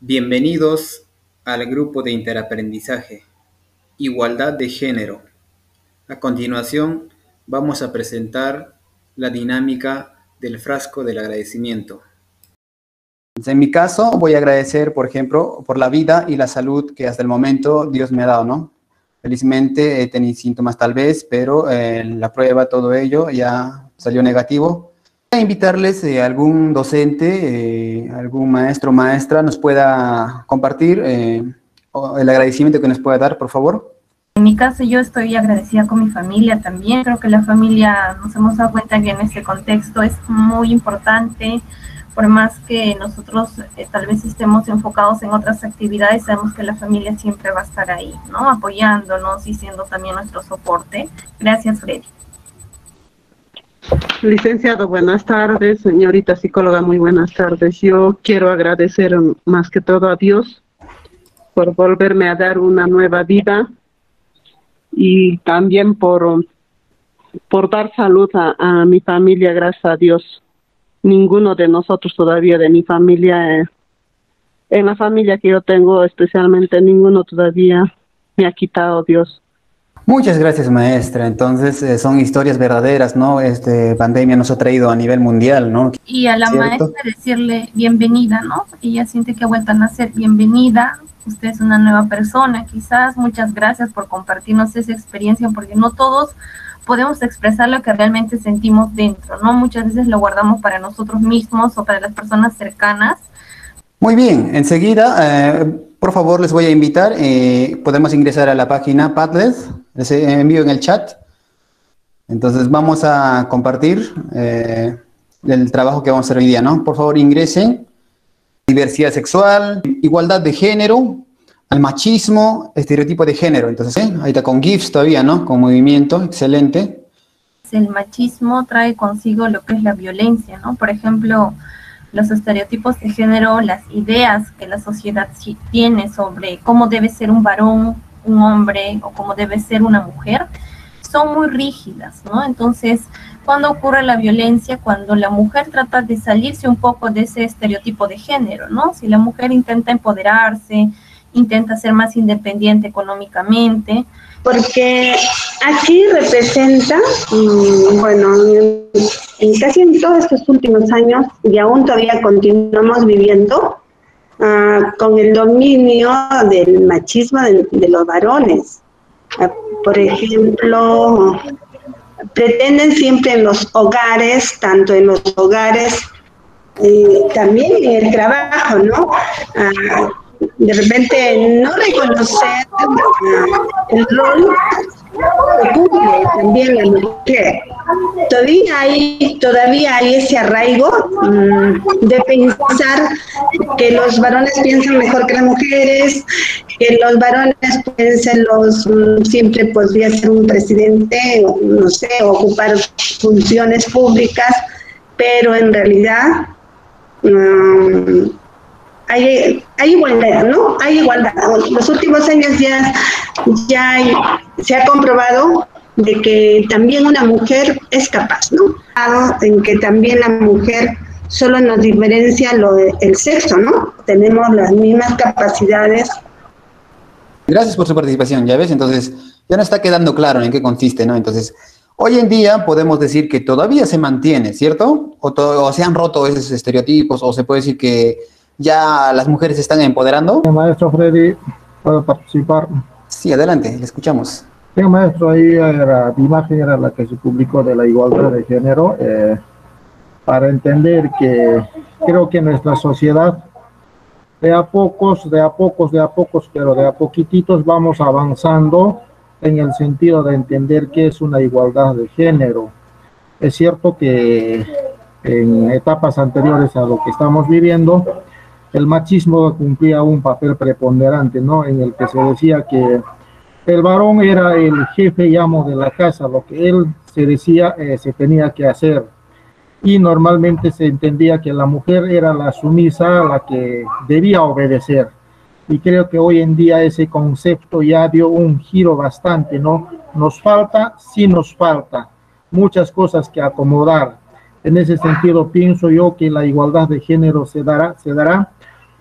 Bienvenidos al grupo de interaprendizaje, Igualdad de Género. A continuación, vamos a presentar la dinámica del frasco del agradecimiento. En mi caso, voy a agradecer, por ejemplo, por la vida y la salud que hasta el momento Dios me ha dado, ¿no? Felizmente he tenido síntomas tal vez, pero la prueba, todo ello ya salió negativo. Voy a invitarles a algún docente, algún maestro o maestra nos pueda compartir el agradecimiento que nos pueda dar, por favor. En mi caso, yo estoy agradecida con mi familia también. Creo que la familia, nos hemos dado cuenta que en este contexto es muy importante. Por más que nosotros tal vez estemos enfocados en otras actividades, sabemos que la familia siempre va a estar ahí, ¿no? Apoyándonos y siendo también nuestro soporte. Gracias, Freddy. Licenciado, buenas tardes. Señorita psicóloga, muy buenas tardes. Yo quiero agradecer más que todo a Dios por volverme a dar una nueva vida y también por dar salud a mi familia, gracias a Dios. Ninguno de nosotros todavía de mi familia, en la familia que yo tengo especialmente, ninguno todavía me ha quitado Dios. Muchas gracias, maestra. Entonces, son historias verdaderas, ¿no? Pandemia nos ha traído a nivel mundial, ¿no? Y a la maestra decirle bienvenida, ¿no? Ella siente que ha vuelto a nacer. Bienvenida, usted es una nueva persona, quizás. Muchas gracias por compartirnos esa experiencia, porque no todos podemos expresar lo que realmente sentimos dentro, ¿no? Muchas veces lo guardamos para nosotros mismos o para las personas cercanas. Muy bien, enseguida, por favor, les voy a invitar, podemos ingresar a la página Padlet, les envío en el chat. Entonces vamos a compartir el trabajo que vamos a hacer hoy día, ¿no? Por favor, ingresen. Diversidad sexual, igualdad de género, al machismo, estereotipo de género. Entonces, ahí está con GIFs todavía, ¿no? Con movimiento, excelente. El machismo trae consigo lo que es la violencia, ¿no? Por ejemplo, los estereotipos de género, las ideas que la sociedad tiene sobre cómo debe ser un varón, un hombre, o cómo debe ser una mujer, son muy rígidas, ¿no? Entonces, cuando ocurre la violencia, cuando la mujer trata de salirse un poco de ese estereotipo de género, ¿no? Si la mujer intenta empoderarse, intenta ser más independiente económicamente. Porque aquí representa, bueno, en casi en todos estos últimos años, y aún todavía continuamos viviendo, con el dominio del machismo de los varones. Por ejemplo, pretenden siempre en los hogares, tanto en los hogares, también en el trabajo, ¿no? De repente no reconocer el rol que cumple también la mujer. Todavía hay ese arraigo de pensar que los varones piensan mejor que las mujeres, que los varones pueden ser siempre podría ser un presidente, no sé, ocupar funciones públicas, pero en realidad hay igualdad, ¿no? Hay igualdad. En los últimos años se ha comprobado de que también una mujer es capaz, ¿no? En que también la mujer solo nos diferencia el sexo, ¿no? Tenemos las mismas capacidades. Gracias por su participación, ¿ya ves? Entonces, ya nos está quedando claro en qué consiste, ¿no? Entonces, hoy en día podemos decir que todavía se mantiene, ¿cierto? O se han roto esos estereotipos, o se puede decir que ya las mujeres se están empoderando. Maestro Freddy, ¿puedo participar? Sí, adelante, le escuchamos. Sí, maestro, ahí la imagen era la que se publicó de la igualdad de género, para entender que creo que nuestra sociedad, de a pocos, pero de a poquititos vamos avanzando en el sentido de entender qué es una igualdad de género. Es cierto que en etapas anteriores a lo que estamos viviendo, el machismo cumplía un papel preponderante, ¿no? En el que se decía que el varón era el jefe y amo de la casa, lo que él se decía se tenía que hacer. Y normalmente se entendía que la mujer era la sumisa, la que debía obedecer. Y creo que hoy en día ese concepto ya dio un giro bastante, ¿no? Nos falta, sí nos falta, muchas cosas que acomodar. En ese sentido pienso yo que la igualdad de género se dará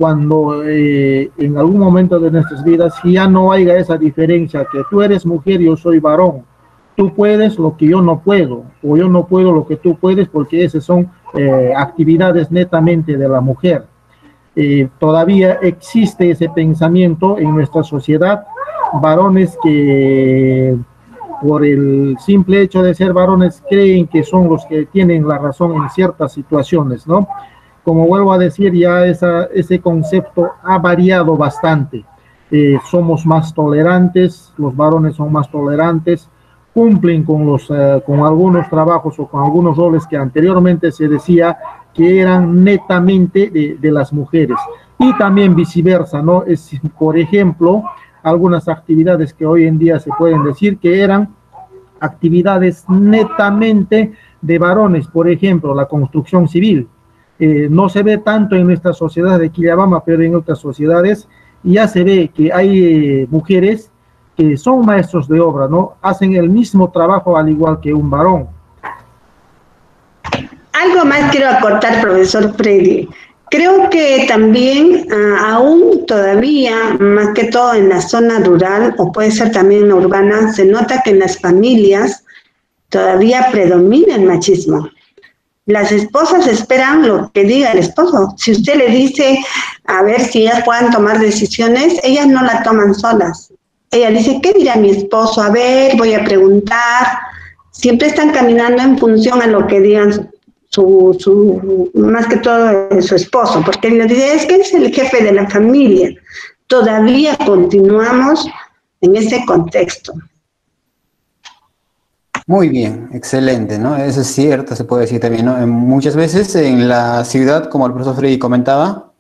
cuando en algún momento de nuestras vidas ya no haya esa diferencia, que tú eres mujer y yo soy varón, tú puedes lo que yo no puedo, o yo no puedo lo que tú puedes, porque esas son actividades netamente de la mujer. Todavía existe ese pensamiento en nuestra sociedad, varones que por el simple hecho de ser varones creen que son los que tienen la razón en ciertas situaciones, ¿no? Como vuelvo a decir, ya ese concepto ha variado bastante. Somos más tolerantes, los varones son más tolerantes, cumplen con algunos trabajos o con algunos roles que anteriormente se decía que eran netamente de las mujeres. Y también viceversa, ¿no? Por ejemplo, algunas actividades que hoy en día se pueden decir que eran actividades netamente de varones, por ejemplo, la construcción civil. No se ve tanto en nuestra sociedad de Quillabamba, pero en otras sociedades ya se ve que hay mujeres que son maestros de obra, ¿no? Hacen el mismo trabajo al igual que un varón. Algo más quiero acortar, profesor Freddy. Creo que también aún todavía, más que todo en la zona rural, o puede ser también en la urbana, se nota que en las familias todavía predomina el machismo. Las esposas esperan lo que diga el esposo. Si usted le dice, a ver si ellas puedan tomar decisiones, ellas no la toman solas. Ella dice, ¿qué dirá mi esposo? A ver, voy a preguntar. Siempre están caminando en función a lo que digan más que todo su esposo, porque él le dice, es que es el jefe de la familia. Todavía continuamos en ese contexto. Muy bien, excelente, ¿no? Eso es cierto, se puede decir también, ¿no? Muchas veces en la ciudad, como el profesor Freddy comentaba,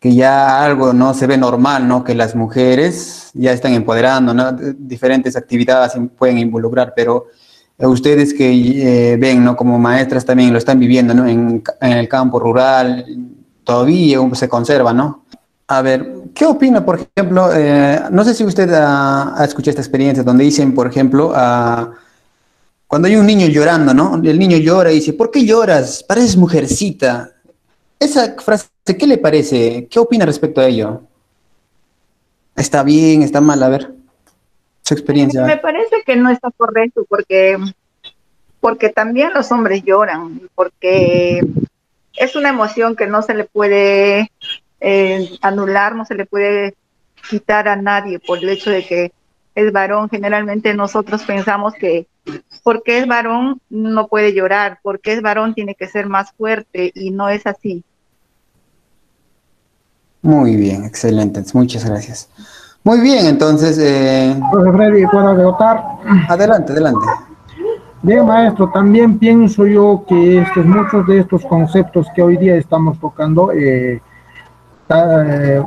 que ya algo no se ve normal, ¿no? Que las mujeres ya están empoderando, ¿no? Diferentes actividades pueden involucrar, pero ustedes que ven, ¿no? Como maestras también lo están viviendo, ¿no? En el campo rural, todavía se conserva, ¿no? A ver, ¿qué opina, por ejemplo? No sé si usted ha escuchado esta experiencia donde dicen, por ejemplo, cuando hay un niño llorando, ¿no? El niño llora y dice, ¿por qué lloras? Pareces mujercita. Esa frase, ¿qué le parece? ¿Qué opina respecto a ello? ¿Está bien? ¿Está mal? A ver, su experiencia. Me parece que no está correcto porque también los hombres lloran, porque es una emoción que no se le puede anular, no se le puede quitar a nadie por el hecho de que es varón. Generalmente nosotros pensamos que porque es varón no puede llorar, porque es varón tiene que ser más fuerte, y no es así. Muy bien, excelente, muchas gracias. Muy bien, entonces... Profesor Freddy, ¿puedo agotar? Adelante, adelante. Bien, maestro, también pienso yo que muchos de estos conceptos que hoy día estamos tocando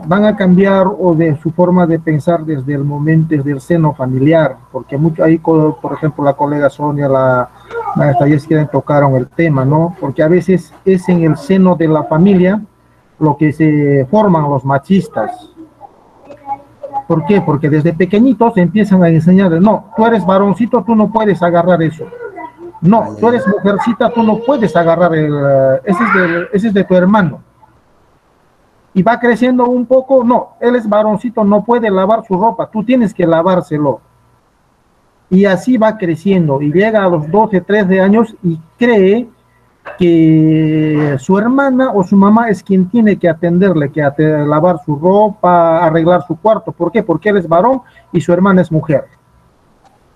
van a cambiar o de su forma de pensar desde el momento, desde el seno familiar, porque ahí, por ejemplo, la colega Sonia, la maestra Jessica tocaron el tema, ¿no? Porque a veces es en el seno de la familia lo que se forman los machistas. ¿Por qué? Porque desde pequeñitos empiezan a enseñarles, no, tú eres varoncito, tú no puedes agarrar eso. No, tú eres mujercita, tú no puedes agarrar ese es de tu hermano. Y va creciendo un poco, no, él es varoncito, no puede lavar su ropa, tú tienes que lavárselo. Y así va creciendo y llega a los 12, 13 años y cree que su hermana o su mamá es quien tiene que atenderle, que lavar su ropa, arreglar su cuarto. ¿Por qué? Porque él es varón y su hermana es mujer.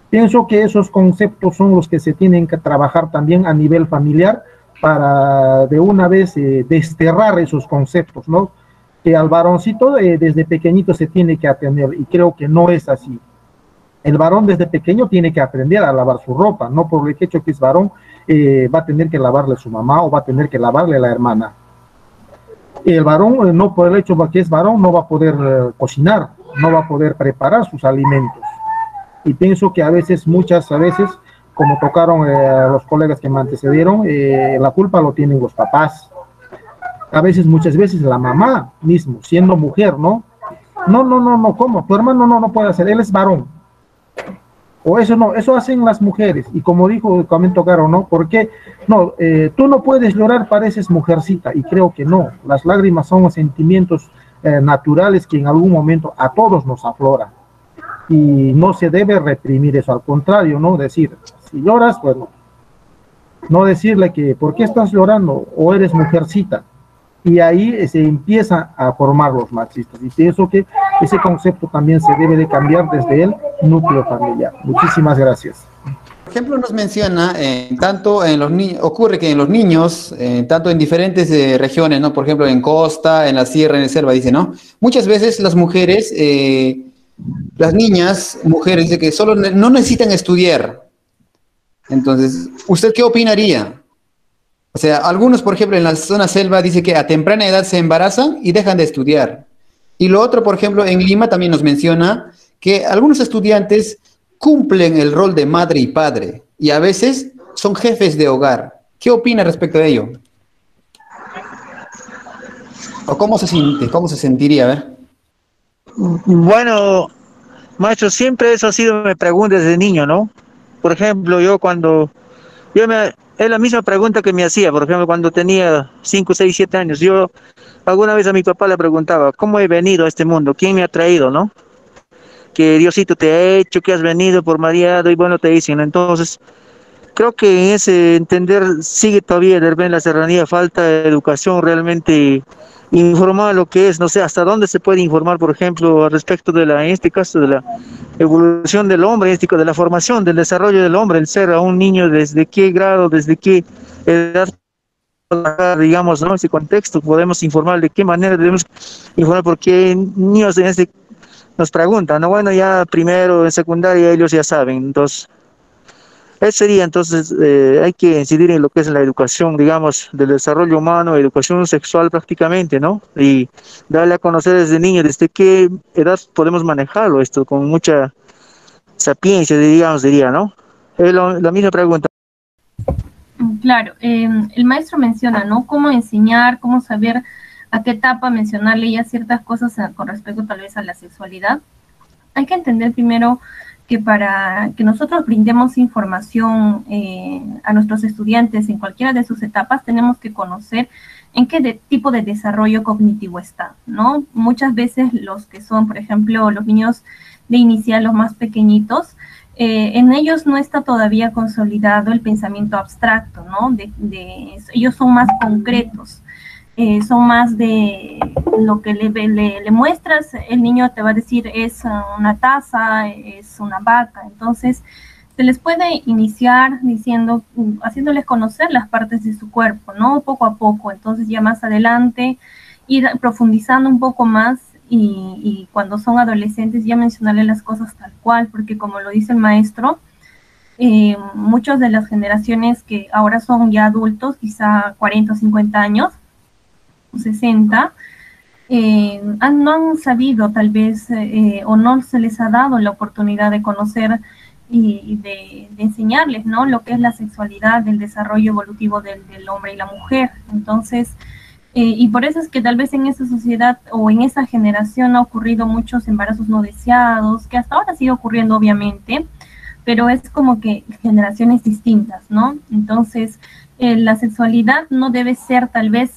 Pienso que esos conceptos son los que se tienen que trabajar también a nivel familiar para de una vez desterrar esos conceptos, ¿no? Que al varoncito desde pequeñito se tiene que atender, y creo que no es así. El varón desde pequeño tiene que aprender a lavar su ropa, no por el hecho que es varón va a tener que lavarle su mamá o va a tener que lavarle la hermana. El varón, no por el hecho de que es varón, no va a poder cocinar, no va a poder preparar sus alimentos. Y pienso que muchas veces, como tocaron los colegas que me antecedieron, la culpa lo tienen los papás. Muchas veces la mamá mismo, siendo mujer, ¿no? No, ¿cómo? Tu hermano no puede hacer, él es varón. O eso no, eso hacen las mujeres. Y como dijo, comento Caro, ¿no? Porque no, tú no puedes llorar, pareces mujercita. Y creo que no. Las lágrimas son sentimientos naturales que en algún momento a todos nos afloran. Y no se debe reprimir eso, al contrario, ¿no? Decir, si lloras, bueno, no decirle que, ¿por qué estás llorando? O eres mujercita. Y ahí se empieza a formar los machistas. Y pienso que ese concepto también se debe de cambiar desde el núcleo familiar. Muchísimas gracias. Por ejemplo, nos menciona, tanto en los niños, ocurre que en los niños, tanto en diferentes regiones, ¿no? Por ejemplo, en costa, en la sierra, en la selva, dice, ¿no? Muchas veces las mujeres, las niñas, mujeres, dice que solo no necesitan estudiar. Entonces, ¿usted qué opinaría? O sea, algunos, por ejemplo, en la zona selva dice que a temprana edad se embarazan y dejan de estudiar. Y lo otro, por ejemplo, en Lima también nos menciona que algunos estudiantes cumplen el rol de madre y padre y a veces son jefes de hogar. ¿Qué opina respecto de ello? ¿O cómo se siente? ¿Cómo se sentiría? A ver. Bueno, maestro, siempre eso ha sido mi pregunta desde niño, ¿no? Por ejemplo, es la misma pregunta que me hacía, por ejemplo, cuando tenía 5, 6, 7 años. Yo alguna vez a mi papá le preguntaba, ¿cómo he venido a este mundo? ¿Quién me ha traído, no? Que Diosito te ha hecho, que has venido por Mariado, y bueno, te dicen. Entonces, creo que en ese entender sigue todavía de repente en la serranía, falta de educación realmente informar lo que es, no sé, hasta dónde se puede informar, por ejemplo, al respecto de la, en este caso, de la evolución del hombre, de la formación, del desarrollo del hombre, el ser a un niño, desde qué grado, desde qué edad, digamos, ¿no? Ese contexto, podemos informar de qué manera debemos informar, porque niños en este nos preguntan, ¿no? Bueno, ya primero, en secundaria, ellos ya saben, entonces, eso sería, entonces, hay que incidir en lo que es la educación, digamos, del desarrollo humano, educación sexual prácticamente, ¿no? Y darle a conocer desde niño, desde qué edad podemos manejarlo esto, con mucha sapiencia, digamos, diría, ¿no? Es la misma pregunta. Claro, el maestro menciona, ¿no? Cómo enseñar, cómo saber a qué etapa mencionarle ya ciertas cosas con respecto tal vez a la sexualidad. Hay que entender primero que para que nosotros brindemos información a nuestros estudiantes en cualquiera de sus etapas, tenemos que conocer en qué tipo de desarrollo cognitivo está, ¿no? Muchas veces los que son, por ejemplo, los niños de inicial, los más pequeñitos, en ellos no está todavía consolidado el pensamiento abstracto, ¿no? Ellos son más concretos. Son más de lo que le muestras, el niño te va a decir es una taza, es una vaca. Entonces, se les puede iniciar diciendo, haciéndoles conocer las partes de su cuerpo, ¿no? Poco a poco. Entonces, ya más adelante, ir profundizando un poco más y cuando son adolescentes ya mencionarles las cosas tal cual, porque como lo dice el maestro, muchas de las generaciones que ahora son ya adultos, quizá 40 o 50 años, 60, no han sabido tal vez o no se les ha dado la oportunidad de conocer y de enseñarles, ¿no? Lo que es la sexualidad, el desarrollo evolutivo del hombre y la mujer. Entonces, y por eso es que tal vez en esa sociedad o en esa generación ha ocurrido muchos embarazos no deseados, que hasta ahora sigue ocurriendo obviamente, pero es como que generaciones distintas, ¿no? Entonces, la sexualidad no debe ser tal vez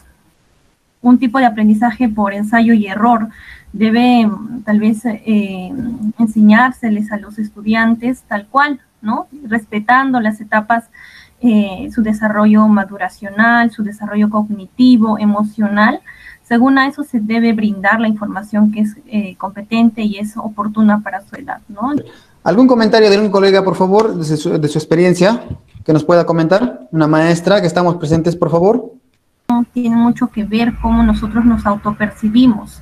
un tipo de aprendizaje por ensayo y error. Debe tal vez enseñárseles a los estudiantes tal cual, ¿no? Respetando las etapas, su desarrollo maduracional, su desarrollo cognitivo, emocional. Según a eso se debe brindar la información que es competente y es oportuna para su edad, ¿no? ¿Algún comentario de un colega, por favor, de su experiencia, que nos pueda comentar? Una maestra, que estamos presentes, por favor. Tiene mucho que ver cómo nosotros nos autopercibimos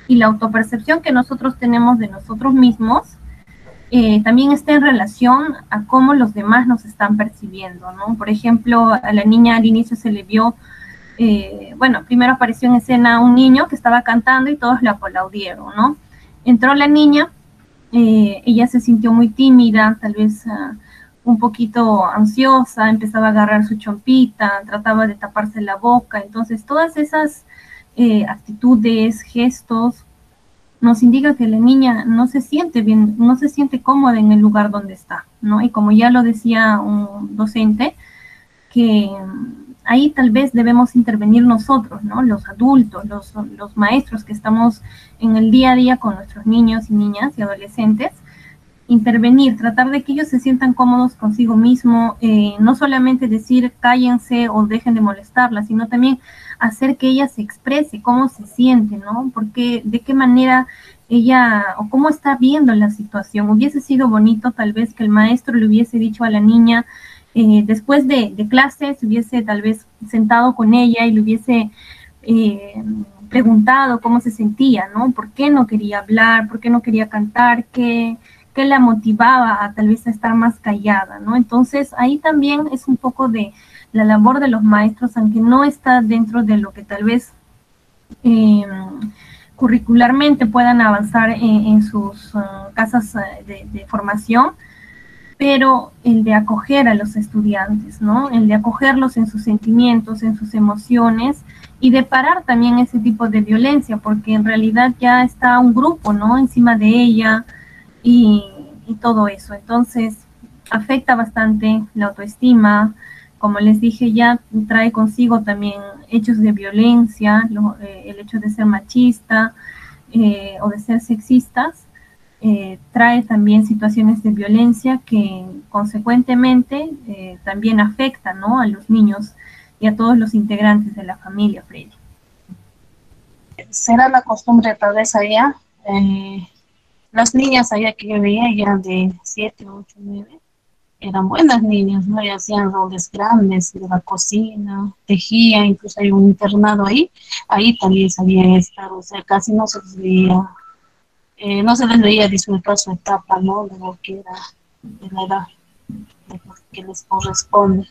y la autopercepción que nosotros tenemos de nosotros mismos también está en relación a cómo los demás nos están percibiendo, ¿no? Por ejemplo, a la niña al inicio se le vio, bueno, primero apareció en escena un niño que estaba cantando y todos le aplaudieron, ¿no? Entró la niña, ella se sintió muy tímida, tal vez un poquito ansiosa, empezaba a agarrar su chompita, trataba de taparse la boca. Entonces todas esas actitudes, gestos, nos indica que la niña no se siente bien, no se siente cómoda en el lugar donde está, ¿no? Y como ya lo decía un docente, que ahí tal vez debemos intervenir nosotros, ¿no? Los adultos, los maestros que estamos en el día a día con nuestros niños y niñas y adolescentes, intervenir, tratar de que ellos se sientan cómodos consigo mismo, no solamente decir cállense o dejen de molestarla, sino también hacer que ella se exprese cómo se siente, ¿no? Porque de qué manera ella o cómo está viendo la situación. Hubiese sido bonito tal vez que el maestro le hubiese dicho a la niña, después de clases, se hubiese tal vez sentado con ella y le hubiese preguntado cómo se sentía, ¿no? ¿Por qué no quería hablar? ¿Por qué no quería cantar? ¿Qué la motivaba a tal vez a estar más callada, ¿no? Entonces ahí también es un poco de la labor de los maestros, aunque no está dentro de lo que tal vez curricularmente puedan avanzar en sus casas de formación, pero el de acoger a los estudiantes, ¿no? El de acogerlos en sus sentimientos, en sus emociones, y de parar también ese tipo de violencia, porque en realidad ya está un grupo, ¿no? Encima de ella, y todo eso. Entonces, afecta bastante la autoestima. Como les dije, ya trae consigo también hechos de violencia, el hecho de ser machista o de ser sexistas. Trae también situaciones de violencia que consecuentemente también afectan, ¿no? A los niños y a todos los integrantes de la familia, Freddy. Será la costumbre tal vez allá. Las niñas allá que yo veía, ya de 7, 8, 9, eran buenas niñas, ¿no? Y hacían roles grandes de la cocina, tejían, incluso hay un internado ahí también sabían estar, o sea, casi no se les veía, no se les veía disfrutar su etapa, ¿no? De lo que era, de la edad, de lo que les corresponde.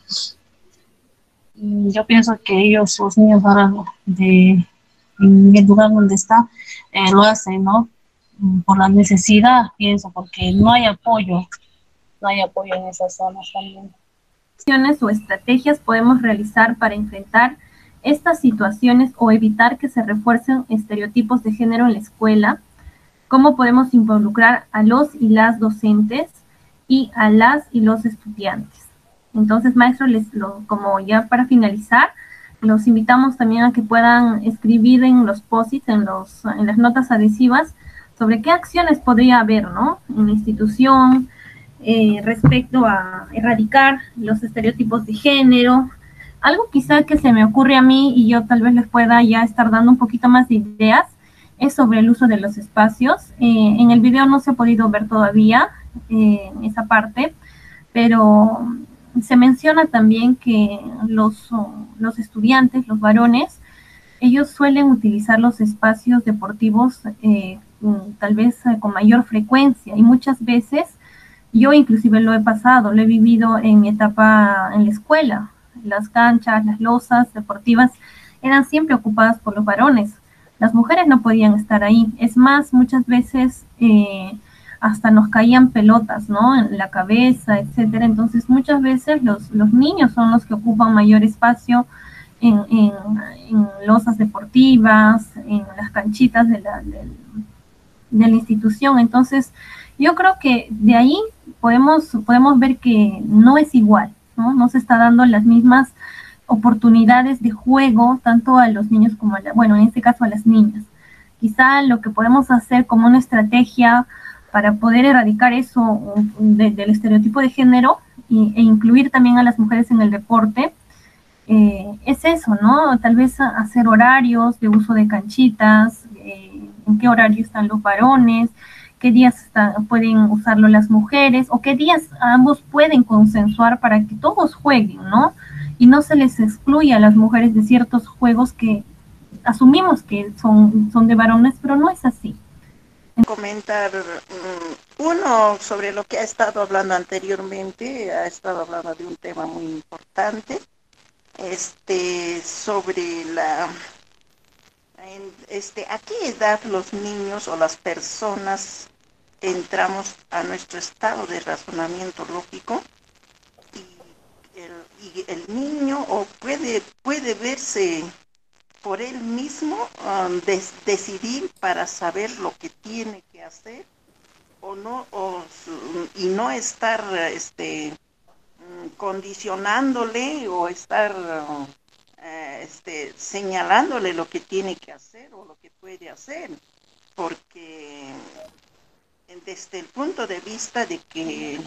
Y yo pienso que ellos, los niños ahora, en el lugar donde está, lo hacen, ¿no? Por la necesidad, pienso, porque no hay apoyo en esas zonas también. ¿Qué acciones o estrategias podemos realizar para enfrentar estas situaciones o evitar que se refuercen estereotipos de género en la escuela? ¿Cómo podemos involucrar a los y las docentes y a las y los estudiantes? Entonces, maestros, como ya para finalizar, los invitamos también a que puedan escribir en los post-its, en las notas adhesivas, sobre qué acciones podría haber, ¿no? En la institución, respecto a erradicar los estereotipos de género. Algo quizá que se me ocurre a mí y yo tal vez les pueda ya estar dando un poquito más de ideas, es sobre el uso de los espacios. En el video no se ha podido ver todavía esa parte, pero se menciona también que los estudiantes, los varones, ellos suelen utilizar los espacios deportivos tal vez con mayor frecuencia, y muchas veces yo inclusive lo he pasado, lo he vivido en mi etapa en la escuela. Las canchas, las losas deportivas eran siempre ocupadas por los varones. Las mujeres no podían estar ahí. Es más, muchas veces hasta nos caían pelotas, ¿no? En la cabeza, etcétera. Entonces, muchas veces los niños son los que ocupan mayor espacio en losas deportivas, en las canchitas de la institución. Entonces, yo creo que de ahí podemos ver que no es igual, ¿no? No se está dando las mismas oportunidades de juego tanto a los niños como en este caso a las niñas. Quizá lo que podemos hacer como una estrategia para poder erradicar eso del estereotipo de género e incluir también a las mujeres en el deporte, es eso, ¿no? Tal vez hacer horarios de uso de canchitas, en qué horario están los varones, qué días pueden usarlo las mujeres, o qué días ambos pueden consensuar para que todos jueguen, ¿no? Y no se les excluya a las mujeres de ciertos juegos que asumimos que son de varones, pero no es así. Comentar uno sobre lo que ha estado hablando anteriormente, ha estado hablando de un tema muy importante, sobre a qué edad los niños o las personas entramos a nuestro estado de razonamiento lógico, y el niño puede verse por él mismo decidir para saber lo que tiene que hacer o no, y no estar condicionándole o estar señalándole lo que tiene que hacer o lo que puede hacer, porque desde el punto de vista de que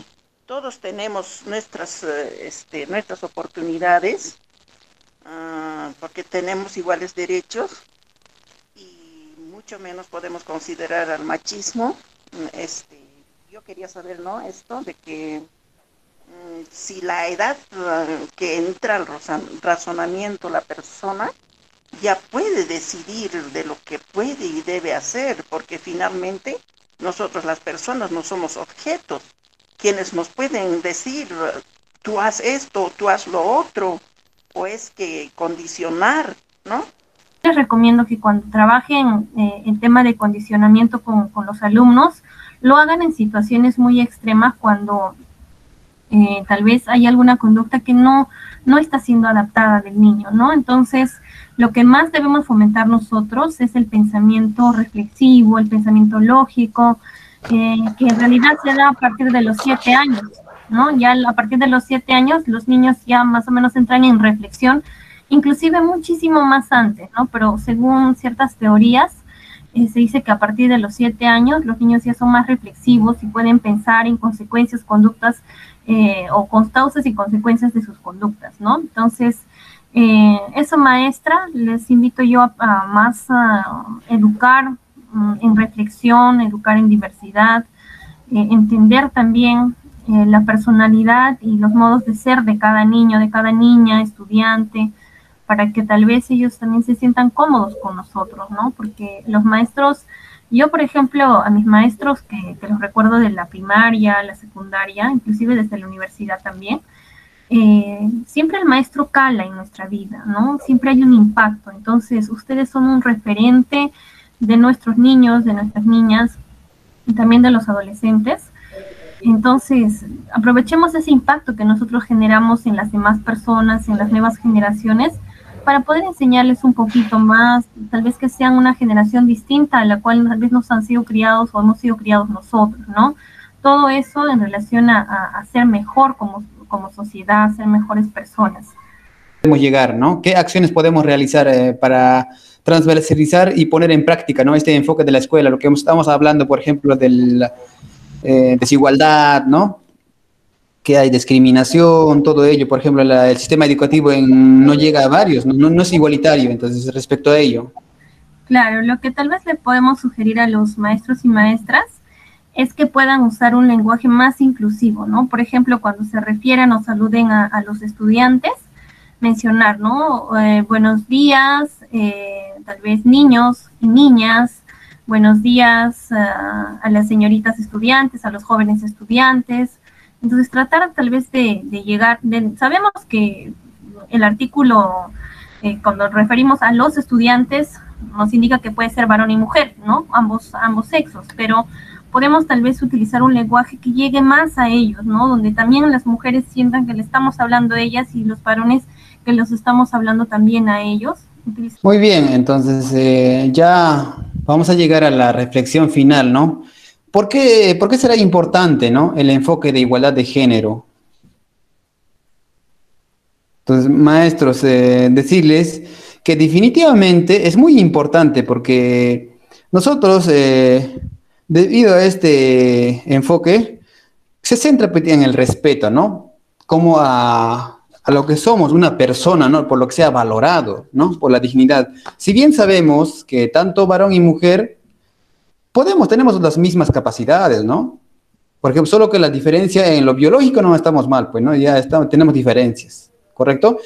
todos tenemos nuestras oportunidades, porque tenemos iguales derechos y mucho menos podemos considerar al machismo. Yo quería saber, ¿no? Esto de que si la edad que entra al razonamiento la persona ya puede decidir de lo que puede y debe hacer, porque finalmente nosotros las personas no somos objetos, quienes nos pueden decir tú haz esto, tú haz lo otro, o es que condicionar, ¿no? Les recomiendo que cuando trabajen en tema de condicionamiento con los alumnos, lo hagan en situaciones muy extremas cuando tal vez hay alguna conducta que no está siendo adaptada del niño, ¿no? Entonces, lo que más debemos fomentar nosotros es el pensamiento reflexivo, el pensamiento lógico, que en realidad se da a partir de los 7 años, ¿no? Ya a partir de los 7 años los niños ya más o menos entran en reflexión, inclusive muchísimo más antes, ¿no? Pero según ciertas teorías, se dice que a partir de los 7 años los niños ya son más reflexivos y pueden pensar en consecuencias, conductas o con causas y consecuencias de sus conductas, ¿no? Entonces, eso, maestra, les invito yo a más educar en reflexión, educar en diversidad, entender también la personalidad y los modos de ser de cada niño, de cada niña, estudiante, para que tal vez ellos también se sientan cómodos con nosotros, ¿no? Porque los maestros, yo por ejemplo, a mis maestros que los recuerdo de la primaria, la secundaria, inclusive desde la universidad también, siempre el maestro cala en nuestra vida, ¿no? Siempre hay un impacto. Entonces, ustedes son un referente de nuestros niños, de nuestras niñas y también de los adolescentes. Entonces, aprovechemos ese impacto que nosotros generamos en las demás personas, en las nuevas generaciones, para poder enseñarles un poquito más, tal vez que sean una generación distinta a la cual tal vez nos han sido criados o hemos sido criados nosotros, ¿no? Todo eso en relación a ser mejor como sociedad, ser mejores personas. Podemos llegar, ¿no? ¿Qué acciones podemos realizar para transversalizar y poner en práctica, ¿no? Este enfoque de la escuela, lo que estamos hablando, por ejemplo, de la desigualdad, ¿no? Que hay discriminación, todo ello, por ejemplo, el sistema educativo no llega a varios, no es igualitario, entonces respecto a ello. Claro, lo que tal vez le podemos sugerir a los maestros y maestras es que puedan usar un lenguaje más inclusivo, ¿no? Por ejemplo, cuando se refieran o saluden a los estudiantes, mencionar, ¿no? Buenos días, tal vez niños y niñas, buenos días a las señoritas estudiantes, a los jóvenes estudiantes. Entonces, tratar tal vez de llegar, sabemos que el artículo, cuando nos referimos a los estudiantes, nos indica que puede ser varón y mujer, ¿no? Ambos sexos, pero podemos tal vez utilizar un lenguaje que llegue más a ellos, ¿no? Donde también las mujeres sientan que le estamos hablando a ellas y los varones que los estamos hablando también a ellos. Muy bien, entonces ya vamos a llegar a la reflexión final, ¿no? ¿Por qué será importante, ¿no? El enfoque de igualdad de género? Entonces, maestros, decirles que definitivamente es muy importante porque nosotros, debido a este enfoque, se centra en el respeto, ¿no? Como a lo que somos, una persona, ¿no? Por lo que sea valorado, ¿no? Por la dignidad. Si bien sabemos que tanto varón y mujer tenemos las mismas capacidades, ¿no? Porque solo que la diferencia en lo biológico no estamos mal, pues, ¿no? Ya tenemos diferencias, ¿correcto?